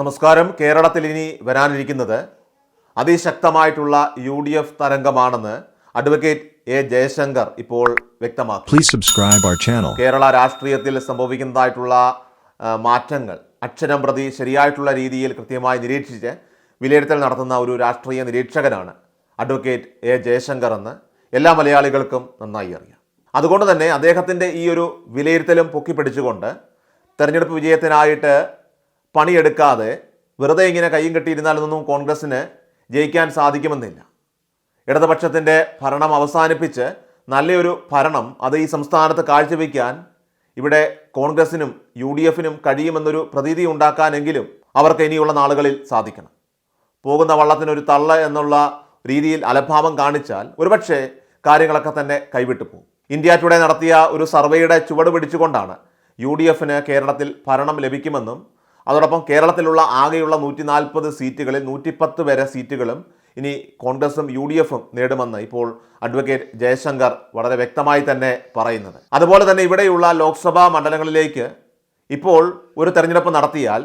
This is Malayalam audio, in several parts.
നമസ്കാരം. കേരളത്തിൽ ഇനി വരാനിരിക്കുന്നത് അതിശക്തമായിട്ടുള്ള UDF തരംഗമാണെന്ന് അഡ്വക്കേറ്റ് എ ജയശങ്കർ ഇപ്പോൾ വ്യക്തമാക്കി. കേരള രാഷ്ട്രീയത്തിൽ സംഭവിക്കുന്നതായിട്ടുള്ള മാറ്റങ്ങൾ അക്ഷരം പ്രതി ശരിയായിട്ടുള്ള രീതിയിൽ കൃത്യമായി നിരീക്ഷിച്ച് വിലയിരുത്തൽ നടത്തുന്ന ഒരു രാഷ്ട്രീയ നിരീക്ഷകനാണ് അഡ്വക്കേറ്റ് എ ജയശങ്കർ എന്ന് എല്ലാ മലയാളികൾക്കും നന്നായി അറിയാം. അതുകൊണ്ട് തന്നെ അദ്ദേഹത്തിൻ്റെ ഈ ഒരു വിലയിരുത്തലും പൊക്കിപ്പിടിച്ചുകൊണ്ട് തെരഞ്ഞെടുപ്പ് വിജയത്തിനായിട്ട് പണിയെടുക്കാതെ വെറുതെ ഇങ്ങനെ കയ്യും കെട്ടിയിരുന്നാലൊന്നും കോൺഗ്രസ്സിന് ജയിക്കാൻ സാധിക്കുമെന്നില്ല. ഇടതുപക്ഷത്തിൻ്റെ ഭരണം അവസാനിപ്പിച്ച് നല്ലൊരു ഭരണം അത് ഈ സംസ്ഥാനത്ത് കാഴ്ചവെക്കാൻ ഇവിടെ കോൺഗ്രസ്സിനും UDFനും കഴിയുമെന്നൊരു പ്രതീതി ഉണ്ടാക്കാനെങ്കിലും അവർക്ക് ഇനിയുള്ള നാളുകളിൽ സാധിക്കണം. പോകുന്ന വള്ളത്തിനൊരു തള്ള എന്നുള്ള രീതിയിൽ അലംഭാവം കാണിച്ചാൽ ഒരുപക്ഷെ കാര്യങ്ങളൊക്കെ തന്നെ കൈവിട്ടു പോകും. ഇന്ത്യ ടുഡേ നടത്തിയ ഒരു സർവേയുടെ ചുവട് പിടിച്ചുകൊണ്ടാണ് UDFന് കേരളത്തിൽ ഭരണം ലഭിക്കുമെന്നും അതോടൊപ്പം കേരളത്തിലുള്ള ആകെയുള്ള 140 സീറ്റുകളിൽ 110 വരെ സീറ്റുകളും ഇനി കോൺഗ്രസും UDFും നേടുമെന്ന് ഇപ്പോൾ അഡ്വക്കേറ്റ് ജയശങ്കർ വളരെ വ്യക്തമായി തന്നെ പറയുന്നത്. അതുപോലെ തന്നെ ഇവിടെയുള്ള ലോക്സഭാ മണ്ഡലങ്ങളിലേക്ക് ഇപ്പോൾ ഒരു തെരഞ്ഞെടുപ്പ് നടത്തിയാൽ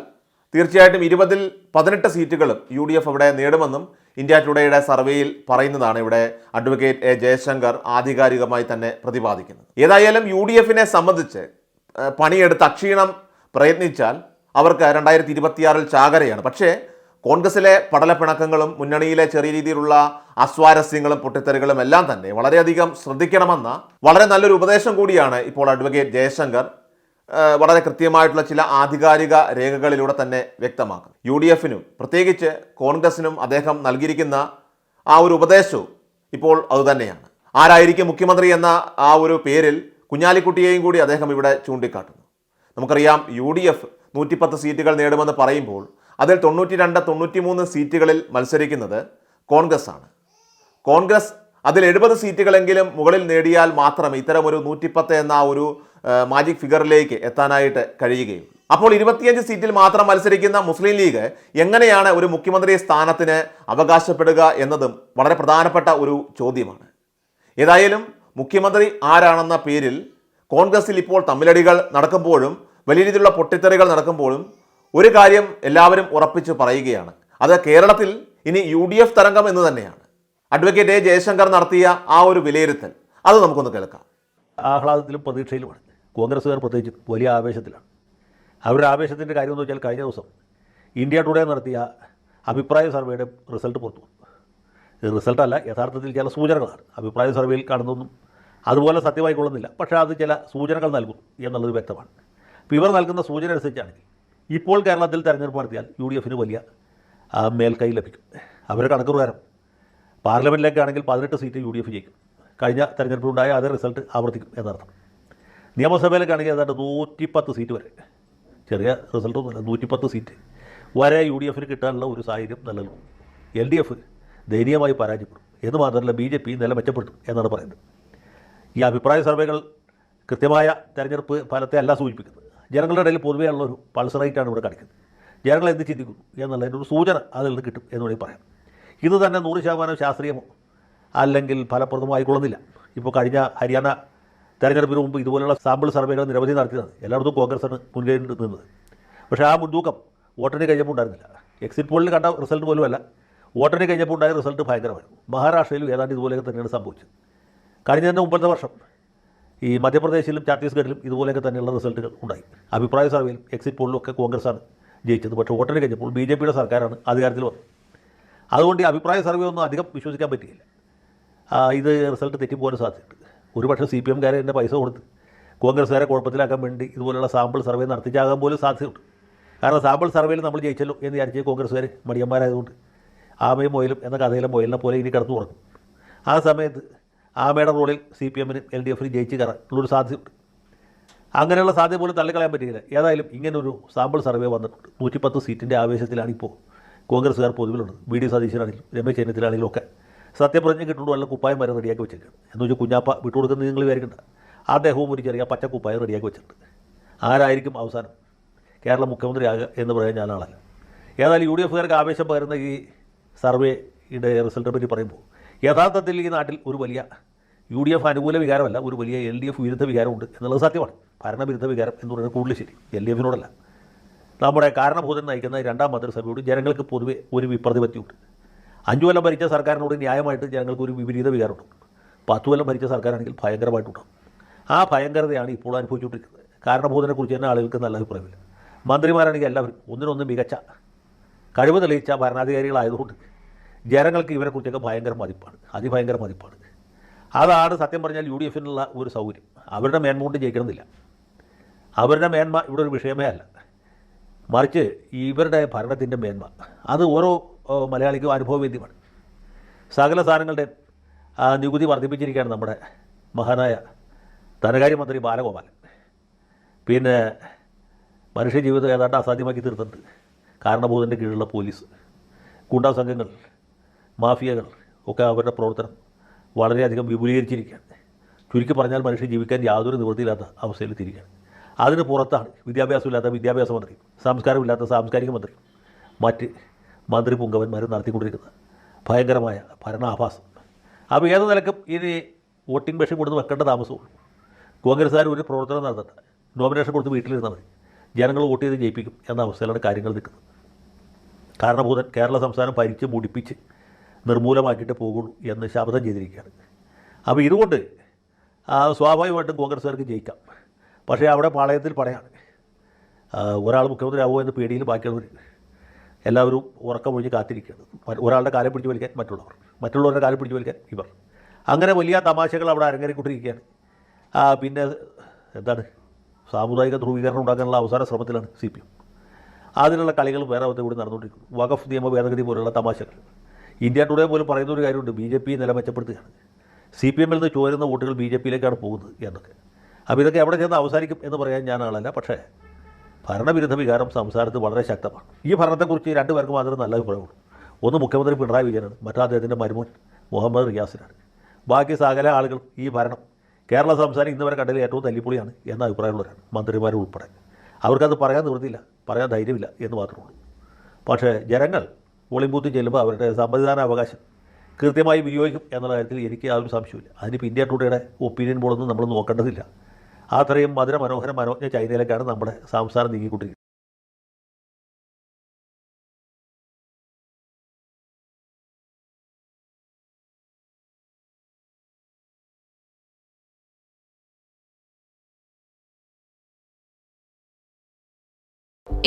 തീർച്ചയായിട്ടും 20-ൽ 18 സീറ്റുകളും UDF അവിടെ നേടുമെന്നും ഇന്ത്യ ടുഡേയുടെ സർവേയിൽ പറയുന്നതാണ് ഇവിടെ അഡ്വക്കേറ്റ് എ ജയശങ്കർ ആധികാരികമായി തന്നെ പ്രതിപാദിക്കുന്നത്. ഏതായാലും UDFനെ സംബന്ധിച്ച് പണിയെടുത്ത് അക്ഷീണം പ്രയത്നിച്ചാൽ അവർക്ക് 2026-ൽ ചാകരയാണ്. പക്ഷേ കോൺഗ്രസിലെ പടലപ്പിണക്കങ്ങളും മുന്നണിയിലെ ചെറിയ രീതിയിലുള്ള അസ്വാരസ്യങ്ങളും പൊട്ടിത്തെറികളും എല്ലാം തന്നെ വളരെയധികം ശ്രദ്ധിക്കണമെന്ന വളരെ നല്ലൊരു ഉപദേശം കൂടിയാണ് ഇപ്പോൾ അഡ്വക്കേറ്റ് ജയശങ്കർ വളരെ കൃത്യമായിട്ടുള്ള ചില ആധികാരിക രേഖകളിലൂടെ തന്നെ വ്യക്തമാക്കും. UDFനും പ്രത്യേകിച്ച് കോൺഗ്രസിനും അദ്ദേഹം നൽകിയിരിക്കുന്ന ആ ഒരു ഉപദേശവും ഇപ്പോൾ അതുതന്നെയാണ്. ആരായിരിക്കും മുഖ്യമന്ത്രി എന്ന ആ ഒരു പേരിൽ കുഞ്ഞാലിക്കുട്ടിയെയും കൂടി അദ്ദേഹം ഇവിടെ ചൂണ്ടിക്കാട്ടുന്നു. നമുക്കറിയാം UDF 110 സീറ്റുകൾ നേടുമെന്ന് പറയുമ്പോൾ അതിൽ 92-93 സീറ്റുകളിൽ മത്സരിക്കുന്നത് കോൺഗ്രസ് ആണ്. കോൺഗ്രസ് അതിൽ 70 സീറ്റുകളെങ്കിലും മുകളിൽ നേടിയാൽ മാത്രമേ ഇത്തരമൊരു 110 എന്ന ഒരു മാജിക് ഫിഗറിലേക്ക് എത്താനായിട്ട് കഴിയുകയുള്ളൂ. അപ്പോൾ 25 സീറ്റിൽ മാത്രം മത്സരിക്കുന്ന മുസ്ലിം ലീഗ് എങ്ങനെയാണ് ഒരു മുഖ്യമന്ത്രി സ്ഥാനത്തിന് അവകാശപ്പെടുക എന്നതും വളരെ പ്രധാനപ്പെട്ട ഒരു ചോദ്യമാണ്. ഏതായാലും മുഖ്യമന്ത്രി ആരാണെന്ന പേരിൽ കോൺഗ്രസിൽ ഇപ്പോൾ തമ്മിലടികൾ നടക്കുമ്പോഴും വലിയ രീതിയിലുള്ള പൊട്ടിത്തെറികൾ നടക്കുമ്പോഴും ഒരു കാര്യം എല്ലാവരും ഉറപ്പിച്ച് പറയുകയാണ്, അത് കേരളത്തിൽ ഇനി UDF തരംഗം എന്ന് തന്നെയാണ്. അഡ്വക്കേറ്റ് എ ജയശങ്കർ നടത്തിയ ആ ഒരു വിലയിരുത്തൽ അത് നമുക്കൊന്ന് കേൾക്കാം. ആഹ്ലാദത്തിലും പ്രതീക്ഷയിലുമാണ് കോൺഗ്രസ്സുകാർ, പ്രത്യേകിച്ച് വലിയ ആവേശത്തിലാണ്. അവരുടെ ആവേശത്തിൻ്റെ കാര്യം എന്ന് വെച്ചാൽ കഴിഞ്ഞ ദിവസം ഇന്ത്യ ടുഡേ നടത്തിയ അഭിപ്രായ സർവേയുടെ റിസൾട്ട് പുറത്തു വന്നു. റിസൾട്ടല്ല, യഥാർത്ഥത്തിൽ ചില സൂചനകളാണ്. അഭിപ്രായ സർവേയിൽ കാണുന്നതൊന്നും അതുപോലെ സത്യമായി കൊള്ളുന്നില്ല, പക്ഷേ അത് ചില സൂചനകൾ നൽകും എന്നുള്ളത് വ്യക്തമാണ്. ഇപ്പോൾ ഇവർ നൽകുന്ന സൂചന അനുസരിച്ചാണെങ്കിൽ ഇപ്പോൾ കേരളത്തിൽ തെരഞ്ഞെടുപ്പ് നടത്തിയാൽ UDFന് വലിയ മേൽക്കൈ ലഭിക്കും. അവരുടെ കണക്ക് പ്രകാരം പാർലമെൻറ്റിലേക്കാണെങ്കിൽ 18 സീറ്റ് UDF ജയിക്കും. കഴിഞ്ഞ തെരഞ്ഞെടുപ്പിലുണ്ടായ അതേ റിസൾട്ട് ആവർത്തിക്കും എന്നർത്ഥം. നിയമസഭയിലേക്കാണെങ്കിൽ ഏതാണ്ട് 110 സീറ്റ് വരെ, ചെറിയ റിസൾട്ടൊന്നുമില്ല, 110 സീറ്റ് വരെ UDFന് കിട്ടാനുള്ള ഒരു സാഹചര്യം നിലനിൽക്കും. LDF ദയനീയമായി പരാജയപ്പെടും എന്ന് മാത്രമല്ല BJP നില മെച്ചപ്പെടുത്തും എന്നാണ് പറയുന്നത്. ഈ അഭിപ്രായ സർവേകൾ കൃത്യമായ തെരഞ്ഞെടുപ്പ് ഫലത്തെ അല്ല സൂചിപ്പിക്കുന്നത്. ജനങ്ങളുടെ ഇടയിൽ പൊതുവേ ഉള്ളൊരു പൾസ് റേറ്റാണ് ഇവിടെ കാണിക്കുന്നത്. ജനങ്ങൾ എന്ത് ചിന്തിക്കുന്നു എന്നുള്ളതിൻ്റെ ഒരു സൂചന അതിൽ നിന്ന് കിട്ടും എന്ന് വേണമെങ്കിൽ പറയാം. ഇത് തന്നെ 100% ശാസ്ത്രീയമോ അല്ലെങ്കിൽ ഫലപ്രദമായിക്കൊള്ളുന്നില്ല. ഇപ്പോൾ കഴിഞ്ഞ ഹരിയാന തെരഞ്ഞെടുപ്പിന് മുമ്പ് ഇതുപോലുള്ള സാമ്പിൾ സർവേകൾ നിരവധി നടത്തിയതാണ്. എല്ലായിടത്തും കോൺഗ്രസ്സാണ് മുൻകൈ നിന്നത്. പക്ഷേ ആ മുൻതൂക്കം വോട്ടിന് കഴിഞ്ഞപ്പോൾ ഉണ്ടായിരുന്നില്ല. എക്സിറ്റ് പോളിൽ കണ്ട റിസൾട്ട് പോലുമല്ല, വോട്ടിന് കഴിഞ്ഞപ്പോൾ ഉണ്ടായ റിസൾട്ട് ഭയങ്കരമായിരുന്നു. മഹാരാഷ്ട്രയിലും ഏതാണ്ട് ഇതുപോലെയൊക്കെ തന്നെയാണ് സംഭവിച്ചത്. കഴിഞ്ഞ തന്നെ മുമ്പത്തെ വർഷം ഈ മധ്യപ്രദേശിലും ഛത്തീസ്ഗഡിലും ഇതുപോലെയൊക്കെ തന്നെയുള്ള റിസൾട്ടുകൾ ഉണ്ടായി. അഭിപ്രായ സർവേയിലും എക്സിറ്റ് പോളിലും ഒക്കെ കോൺഗ്രസ്സാണ് ജയിച്ചത്. പക്ഷേ വോട്ടിന് കഴിഞ്ഞപ്പോൾ BJPയുടെ സർക്കാരാണ് അധികാരത്തിൽ വന്നത്. അതുകൊണ്ട് ഈ അഭിപ്രായ സർവേ ഒന്നും അധികം വിശ്വസിക്കാൻ പറ്റിയില്ല. ഇത് റിസൾട്ട് തെറ്റിപ്പോകാൻ സാധ്യതയുണ്ട്. ഒരുപക്ഷെ CPMകാരെ തന്നെ പൈസ കൊടുത്ത് കോൺഗ്രസ്സുകാരെ കുഴപ്പത്തിലാക്കാൻ വേണ്ടി ഇതുപോലുള്ള സാമ്പിൾ സർവേ നടത്തിച്ചാകാൻ പോലും സാധ്യതയുണ്ട്. കാരണം സാമ്പിൾ സർവേയിൽ നമ്മൾ ജയിച്ചല്ലോ എന്ന് വിചാരിച്ച് കോൺഗ്രസ്സുകാർ മടിയന്മാരായതുകൊണ്ട് ആമയും മൊയിലും എന്ന കഥയിലെ മൊയിലിനെ പോലെ ഇനി കടന്നു തുടങ്ങും. ആ സമയത്ത് ആമയുടെ റോളിൽ CPMനും LDFനും ജയിച്ച് കയറാൻ ഉള്ളൊരു സാധ്യതയുണ്ട്. അങ്ങനെയുള്ള സാധ്യത പോലും തള്ളിക്കളയാൻ പറ്റിയില്ല. ഏതായാലും ഇങ്ങനൊരു സാമ്പിൾ സർവേ വന്നിട്ടുണ്ട്. 110 സീറ്റിൻ്റെ ആവേശത്തിലാണ് ഇപ്പോൾ കോൺഗ്രസ്സുകാർ പൊതുവിലുള്ളത്. BD സതീശനാണെങ്കിലും രമേശ് ചെന്നിത്തലാണെങ്കിലും ഒക്കെ സത്യപ്രതിജ്ഞ കിട്ടുമ്പോൾ വല്ല കുപ്പായം വരെ റെഡിയാക്കി വെച്ചിരിക്കുകയാണ്. എന്ന് വെച്ചാൽ കുഞ്ഞാപ്പ വിട്ടുകൊടുക്കുന്നത് നിങ്ങൾ വിചാരിക്കണ്ട, അദ്ദേഹവും ഒരു ചെറിയ പച്ച കുപ്പായം റെഡിയാക്കി വെച്ചിട്ടുണ്ട്. ആരായിരിക്കും അവസാനം കേരള മുഖ്യമന്ത്രി ആകുക എന്ന് പറയാൻ ഞാൻ ആളല്ല. ഏതായാലും UDFകാർക്ക് ആവേശം പകരുന്ന ഈ സർവേയുടെ റിസൾട്ടിനെ പറ്റി പറയുമ്പോൾ യഥാർത്ഥത്തിൽ ഈ നാട്ടിൽ ഒരു വലിയ UDF അനുകൂല വികാരമല്ല, ഒരു വലിയ LDF വിരുദ്ധ വികാരമുണ്ട് എന്നുള്ളത് സത്യമാണ്. ഭരണവിരുദ്ധ വികാരം എന്ന് പറയുന്നത് കൂടുതൽ ശരി, LDFനോടല്ല. നമ്മുടെ കാരണഭൂതൻ നയിക്കുന്ന രണ്ടാം മന്ത്രിസഭയോട് ജനങ്ങൾക്ക് പൊതുവെ ഒരു വിപ്രതിപത്തിയുണ്ട്. 5 കൊല്ലം ഭരിച്ച സർക്കാരിനോട് ന്യായമായിട്ട് ജനങ്ങൾക്ക് ഒരു വിപരീത വികാരമുണ്ട്. 10 കൊല്ലം ഭരിച്ച സർക്കാരാണെങ്കിൽ ഭയങ്കരമായിട്ടുണ്ടാകും. ആ ഭയങ്കരതയാണ് ഇപ്പോൾ അനുഭവിച്ചുകൊണ്ടിരിക്കുന്നത്. കാരണഭൂതനെക്കുറിച്ച് തന്നെ ആളുകൾക്ക് നല്ല അഭിപ്രായമില്ല. മന്ത്രിമാരാണെങ്കിൽ എല്ലാവരും ഒന്നിനൊന്ന് മികച്ച കഴിവ് തെളിയിച്ച ഭരണാധികാരികളായതുകൊണ്ട് ജനങ്ങൾക്ക് ഇവരെക്കുറിച്ചൊക്കെ ഭയങ്കര മതിപ്പാണ്, അതിഭയങ്കര മതിപ്പാണ്. അതാണ് സത്യം പറഞ്ഞാൽ UDFനുള്ള ഒരു സൗകര്യം. അവരുടെ മേന്മ കൊണ്ട് ജയിക്കണമെന്നില്ല. അവരുടെ മേന്മ ഇവിടെ ഒരു വിഷയമേ അല്ല, മറിച്ച് ഇവരുടെ ഭരണത്തിൻ്റെ മേന്മ അത് ഓരോ മലയാളിക്കും അനുഭവവേദ്യമാണ്. സകല സാധനങ്ങളുടെ നികുതി വർദ്ധിപ്പിച്ചിരിക്കുകയാണ് നമ്മുടെ മഹാനായ ധനകാര്യമന്ത്രി ബാലഗോപാലൻ. പിന്നെ മനുഷ്യ ജീവിതം ഏതാണ്ട് അസാധ്യമാക്കി തീർത്തിട്ടുണ്ട്. കാരണഭൂതൻ്റെ കീഴിലുള്ള പോലീസ്, ഗുണ്ടാ സംഘങ്ങൾ, മാഫിയകൾ ഒക്കെ അവരുടെ പ്രവർത്തനം വളരെയധികം വിപുലീകരിച്ചിരിക്കുകയാണ്. ചുരുക്കി പറഞ്ഞാൽ മനുഷ്യൻ ജീവിക്കാൻ യാതൊരു നിവൃത്തിയില്ലാത്ത അവസ്ഥയിൽ തിരിക്കുകയാണ്. അതിന് പുറത്താണ് വിദ്യാഭ്യാസമില്ലാത്ത വിദ്യാഭ്യാസ മന്ത്രി, സാംസ്കാരമില്ലാത്ത സാംസ്കാരിക മന്ത്രി, മറ്റ് മന്ത്രി പുങ്കവന്മാരും നടത്തിക്കൊണ്ടിരിക്കുന്ന ഭയങ്കരമായ ഭരണാഭാസം. അപ്പോൾ ഏത് നിലക്കും ഇനി വോട്ടിംഗ് മെഷീൻ കൊടുത്ത് വെക്കേണ്ട താമസമുള്ളൂ. കോൺഗ്രസ്സുകാർ ഒരു പ്രവർത്തനം നടത്തണ്ട, നോമിനേഷൻ കൊടുത്ത് വീട്ടിലിരുന്നാൽ മതി, ജനങ്ങൾ വോട്ട് ചെയ്ത് ജയിപ്പിക്കും എന്ന അവസ്ഥയിലാണ് കാര്യങ്ങൾ നിൽക്കുന്നത്. കാരണഭൂതൻ കേരള സംസ്ഥാനം ഭരിച്ച് മുടിപ്പിച്ച് നിർമൂലമാക്കിയിട്ട് പോകുള്ളൂ എന്ന് ശപഥം ചെയ്തിരിക്കുകയാണ്. അപ്പോൾ ഇതുകൊണ്ട് സ്വാഭാവികമായിട്ടും കോൺഗ്രസ്സുകാർക്ക് ജയിക്കാം. പക്ഷേ അവിടെ പാളയത്തിൽ പടയാണ്. ഒരാൾ മുഖ്യമന്ത്രി ആവുമോ എന്ന് പേടിയിൽ ബാക്കിയുള്ളവർ എല്ലാവരും ഉറക്കമൊഴിഞ്ഞ് കാത്തിരിക്കുകയാണ്. ഒരാളുടെ കാലം പിടിച്ച് വലിക്കാൻ മറ്റുള്ളവരുടെ കാലം പിടിച്ച് വലിക്കാൻ ഇവർ. അങ്ങനെ വലിയ തമാശകൾ അവിടെ അരങ്ങേറിക്കൊണ്ടിരിക്കുകയാണ്. പിന്നെ എന്താണ്, സാമുദായിക ധ്രുവീകരണം ഉണ്ടാക്കാനുള്ള അവസാന ശ്രമത്തിലാണ് CPM. അതിനുള്ള കളികൾ വേറെ കൂടി നടന്നുകൊണ്ടിരിക്കുന്നു. വഖഫ് നിയമ ഭേദഗതി പോലുള്ള തമാശകൾ. ഇന്ത്യ ടുഡേ പോലും പറയുന്ന ഒരു കാര്യമുണ്ട്, BJP നില മെച്ചപ്പെടുത്തുകയാണ്, CPMൽ നിന്ന് ചോരുന്ന വോട്ടുകൾ BJPയിലേക്കാണ് പോകുന്നത് എന്നൊക്കെ. അപ്പോൾ ഇതൊക്കെ എവിടെ ചെന്ന് അവസാനിക്കും എന്ന് പറയാൻ ഞാൻ ആളല്ല. പക്ഷേ ഭരണവിരുദ്ധ വികാരം സംസ്ഥാനത്ത് വളരെ ശക്തമാണ്. ഈ ഭരണത്തെക്കുറിച്ച് 2 പേർക്ക് മാത്രമേ നല്ല അഭിപ്രായമുള്ളൂ. ഒന്ന് മുഖ്യമന്ത്രി പിണറായി വിജയനാണ്, മറ്റദ്ദേഹത്തിൻ്റെ മരുമോൻ മുഹമ്മദ് റിയാസിനാണ്. ബാക്കി സകല ആളുകൾ ഈ ഭരണം കേരള സംസ്ഥാനം ഇന്ന് വരെ കണ്ടതിൽ ഏറ്റവും തല്ലിപ്പൊളിയാണ് എന്ന അഭിപ്രായമുള്ളവരാണ്, മന്ത്രിമാരും ഉൾപ്പെടെ. അവർക്കത് പറയാൻ നിവൃത്തിയില്ല, പറയാൻ ധൈര്യമില്ല എന്ന് മാത്രമേ ഉള്ളൂ. പക്ഷേ ജനങ്ങൾ പോളിംഗ് ബൂത്തിൽ ചെല്ലുമ്പോൾ അവരുടെ സമ്മതിദാന അവകാശം കൃത്യമായി വിനിയോഗിക്കും എന്നുള്ള കാര്യത്തിൽ എനിക്ക് യാതൊരു സംശയമില്ല. അതിനിപ്പോൾ ഇന്ത്യ ടുഡേയുടെ ഒപ്പീനിയൻ പോലൊന്നും നമ്മൾ നോക്കേണ്ടതില്ല. അത്രയും മധുര മനോഹര മനോജ്ഞ ചൈനയിലേക്കാണ് നമ്മുടെ സംസ്ഥാനം നീങ്ങിക്കൊണ്ടിരിക്കുന്നത്.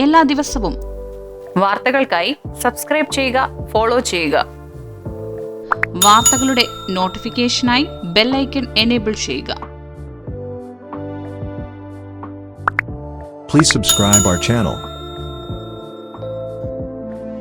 എല്ലാ ദിവസവും വാർത്തകൾക്കായി സബ്സ്ക്രൈബ് ചെയ്യുക, ഫോളോ ചെയ്യുക. വാർത്തകളുടെ നോട്ടിഫിക്കേഷനായി ബെൽ ഐക്കൺ എനേബിൾ ചെയ്യുക. Please subscribe our channel.